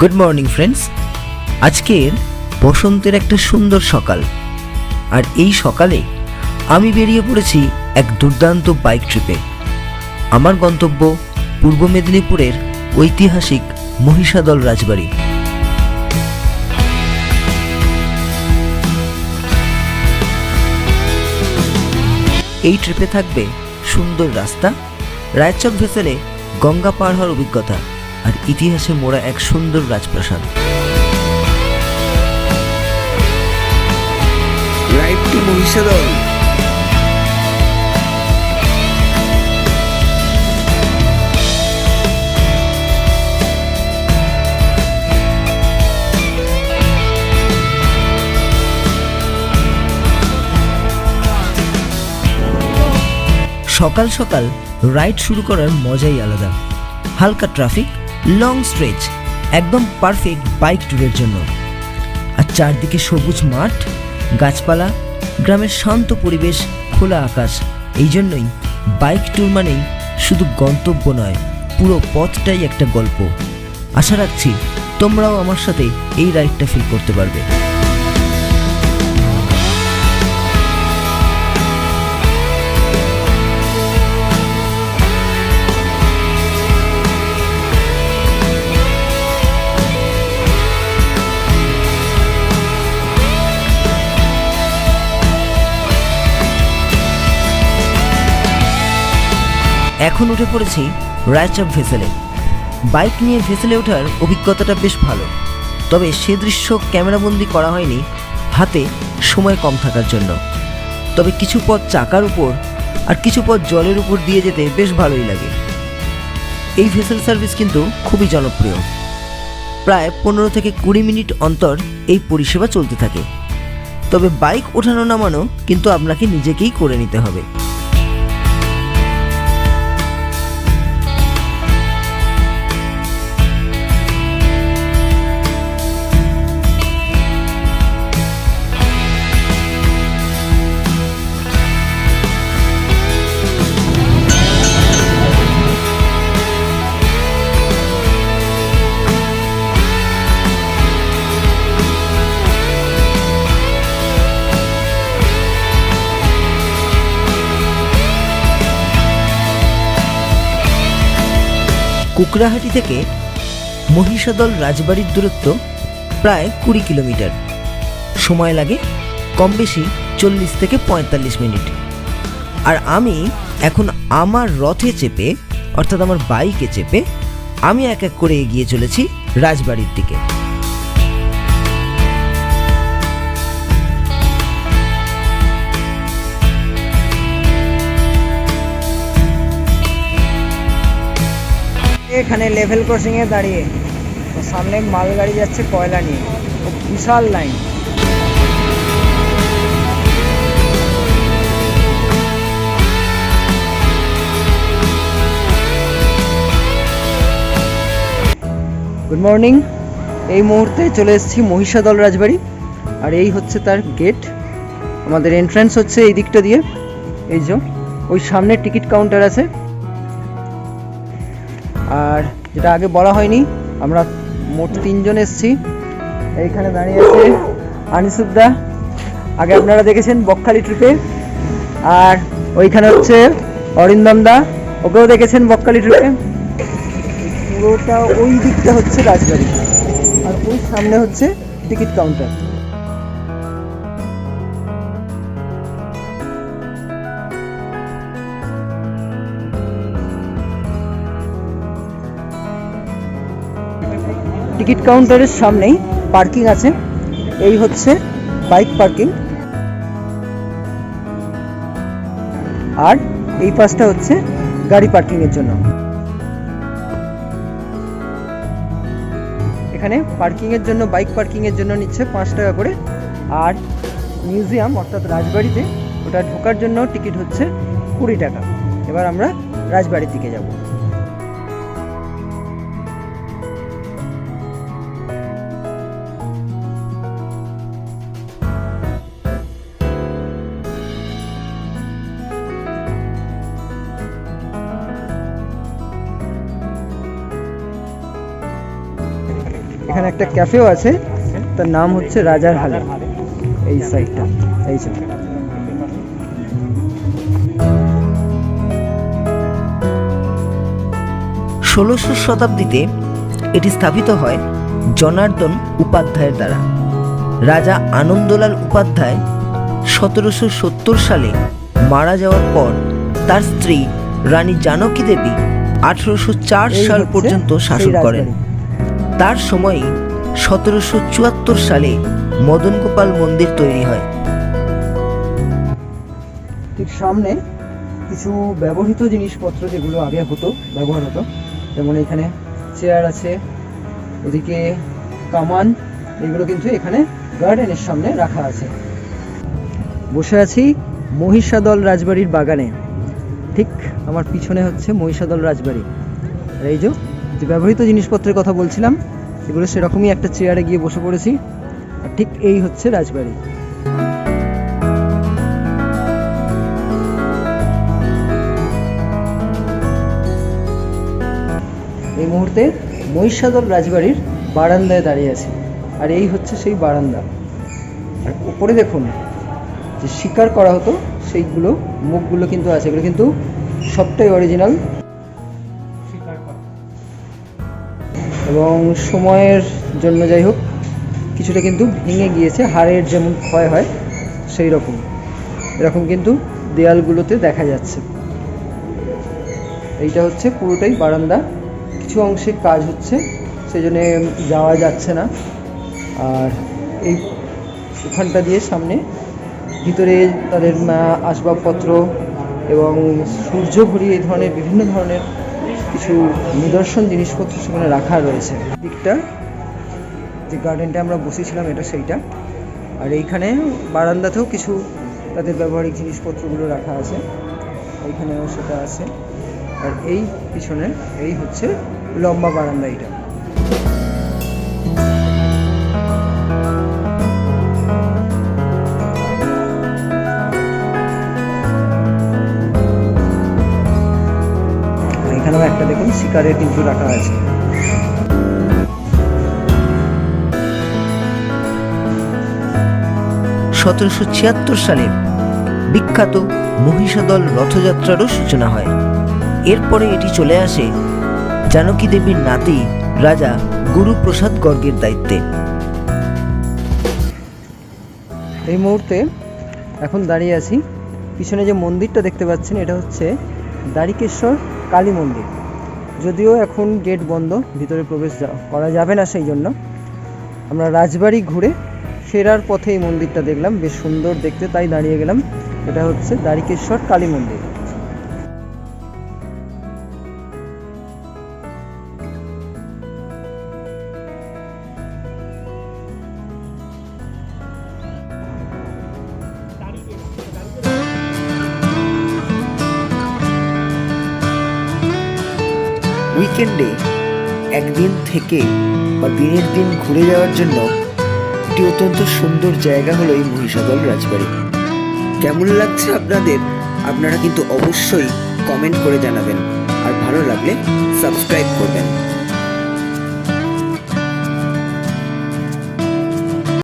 Good morning friends. আজকের বসন্তের একটা সুন্দর সকাল, আর এই সকালে আমি বেরিয়ে পড়েছি এক দুর্দান্ত বাইক ট্রিপে। আমার গন্তব্য পূর্ব মেদিনীপুরের ঐতিহাসিক মহিষাদল রাজবাড়ি। এই ট্রিপে থাকবে সুন্দর রাস্তা, রায়চক ভেসেলে গঙ্গা পার হওয়ার অভিজ্ঞতা, আর ইতিহাসে মোড়া এক সুন্দর রাজপ্রাসাদ। Ride to Mahishadal. সকাল সকাল রাইড শুরু করার মজাই আলাদা। হালকা ট্রাফিক, লং স্ট্রেচ, একদম পারফেক্ট বাইক ট্যুরের জন্য। আর চারদিকে সবুজ মাঠ, গাছপালা, গ্রামের শান্ত পরিবেশ, খোলা আকাশ। এই জন্যই বাইক ট্যুর মানেই শুধু গন্তব্য নয়, পুরো পথটাই একটা গল্প। আশা রাখছি তোমরাও আমার সাথে এই রাইডটা ফিল করতে পারবে। এখন উঠে পড়েছি রায়চক ভেসেলে। বাইক নিয়ে ভেসেলে ওঠার অভিজ্ঞতাটা বেশ ভালো, তবে সে দৃশ্য ক্যামেরাবন্দি করা হয়নি, হাতে সময় কম থাকার জন্য। তবে কিছু পথ চাকার উপর আর কিছু পথ জলের উপর দিয়ে যেতে বেশ ভালোই লাগে। এই ভেসেল সার্ভিস কিন্তু খুবই জনপ্রিয়। প্রায় 15 থেকে 20 মিনিট অন্তর এই পরিষেবা চলতে থাকে। তবে বাইক ওঠানো নামানো কিন্তু আপনাকে নিজেকেই করে নিতে হবে। কুকরাহাটি থেকে মহিষাদল রাজবাড়ির দূরত্ব প্রায় 20 কিলোমিটার। সময় লাগে কম বেশি 40 থেকে 45 মিনিট। আর আমি এখন আমার রথে চেপে, অর্থাৎ আমার বাইকে চেপে, আমি এক এক করে এগিয়ে চলেছি রাজবাড়ির দিকে। এখানে লেভেল ক্রসিং এ দাঁড়িয়ে, তো সামনে মালগাড়ি যাচ্ছে কয়লা নিয়ে, বিশাল লাইন। Good morning. এই মুহূর্তে চলে এসেছি মহিষাদল রাজবাড়ি, আর এই হচ্ছে তার গেট। আমাদের এন্ট্রান্স হচ্ছে এই দিকটা দিয়ে। এই যে ওই সামনে টিকিট কাউন্টার আছে। আর যেটা আগে বলা হয়নি, আমরা মোট 3 জন এসেছি। এইখানে দাঁড়িয়ে আছে আনিসুদ্দা, আগে আপনারা দেখেছেন বকখালি ট্রিপে। আর ওইখানে হচ্ছে অরিন্দম দা, ওকেও দেখেছেন বকখালি ট্রিপে। পুরোটা ওই দিকটা হচ্ছে রাজবাড়ি, আর ওই সামনে হচ্ছে টিকিট কাউন্টার। টিকিট কাউন্টারের সামনেই পার্কিং আছে। এই হচ্ছে বাইক পার্কিং, আর এই পাশটা হচ্ছে গাড়ি পার্কিং এর জন্য। এখানে পার্কিং এর জন্য, বাইক পার্কিং এর জন্য নিচ্ছে 5 টাকা করে। আর মিউজিয়াম অর্থাৎ রাজবাড়িতে ওটা ঢোকার জন্য টিকিট হচ্ছে 20 টাকা। এবার আমরা রাজবাড়ির দিকে যাব। এখানে একটা ক্যাফেও আছে, তার নাম হচ্ছে রাজার হালে। এই সাইডটা এই যে। ষোলোশো শতাব্দীতে এটি স্থাপিত হয় জনার্দন উপাধ্যায়ের দ্বারা। রাজা আনন্দলাল উপাধ্যায় 1770 সালে মারা যাওয়ার পর তার স্ত্রী রানী জানকী দেবী 1804 এই সাল হচ্ছে পর্যন্ত সেই শাসন করেন। রাজবাড়ি। তার সময়ই 1774 সালে মদন গোপাল মন্দির তৈরি হয়। ঠিক সামনে কিছু ব্যবহৃত জিনিসপত্র যেগুলো আগে ব্যবহার হতো, যেমন এখানে চেয়ার আছে, এদিকে কামান, এগুলো কিন্তু এখানে গার্ডেনের সামনে রাখা আছে। বসে আছি মহিষাদল রাজবাড়ির বাগানে। ঠিক আমার পিছনে হচ্ছে মহিষাদল রাজবাড়ি। আর এই যে ব্যবহৃত জিনিসপত্রের কথা বলছিলাম, এগুলো সেরকমই একটা চেয়ারে গিয়ে বসে পড়েছি। আর ঠিক এই হচ্ছে রাজবাড়ি। এই মুহূর্তে মহিষাদল রাজবাড়ির বারান্দায় দাঁড়িয়ে আছি। আর এই হচ্ছে সেই বারান্দা। আর উপরে দেখুন যে শিকার করা হতো সেইগুলো মুখগুলো কিন্তু আছে, এগুলো কিন্তু সবটাই অরিজিনাল। এবং সময়ের জন্য যাই হোক কিছুটা কিন্তু ভেঙে গিয়েছে, হাড়ের যেমন ক্ষয় হয় সেই রকম এরকম কিন্তু দেয়ালগুলোতে দেখা যাচ্ছে। এইটা হচ্ছে পুরোটাই বারান্দা, কিছু অংশে কাজ হচ্ছে সেই জন্যে যাওয়া যাচ্ছে না। আর এই ওখানটা দিয়ে সামনে ভিতরে তাদের আসবাবপত্র এবং সূর্য ঘড়ি এই ধরনের বিভিন্ন ধরনের কিছু নিদর্শন জিনিসপত্র সেখানে রাখা রয়েছে। দিকটা যে গার্ডেনটা আমরা বসেছিলাম এটা সেইটা। আর এইখানে বারান্দাতেও কিছু তাদের ব্যবহারিক জিনিসপত্রগুলো রাখা আছে, এইখানেও সেটা আছে। আর এই পিছনে এই হচ্ছে লম্বা বারান্দা। এটা এখানেও একটা দেখুন শিকারের কিন্তু রাখা আছে। সতেরোশো 76 সালে বিখ্যাত মহিষাদল রথযাত্রারও সূচনা হয়। এরপরে এটি চলে আসে জানকী দেবীর নাতি রাজা গুরুপ্রসাদ গর্গের দায়িত্বে। এই মুহূর্তে এখন দাঁড়িয়ে আছি, পিছনে যে মন্দিরটা দেখতে পাচ্ছেন এটা হচ্ছে দ্বারিকেশ্বর কালী মন্দির। যদিও এখন গেট বন্ধ, ভিতরে প্রবেশ করা যাবে না, সেই জন্য আমরা রাজবাড়ি ঘুরে ফেরার পথে এই মন্দিরটা দেখলাম, বেশ সুন্দর দেখতে, তাই দাঁড়িয়ে গেলাম। এটা হচ্ছে দ্বারিকেশ্বর কালী মন্দির। উইকেন্ডে একদিন থেকে বা দিনের দিন ঘুরে যাওয়ার জন্য একটি অত্যন্ত সুন্দর জায়গা হলো এই মহিষাদল রাজবাড়ি। কেমন লাগছে আপনাদের আপনারা কিন্তু অবশ্যই কমেন্ট করে জানাবেন, আর ভালো লাগলে সাবস্ক্রাইব করবেন।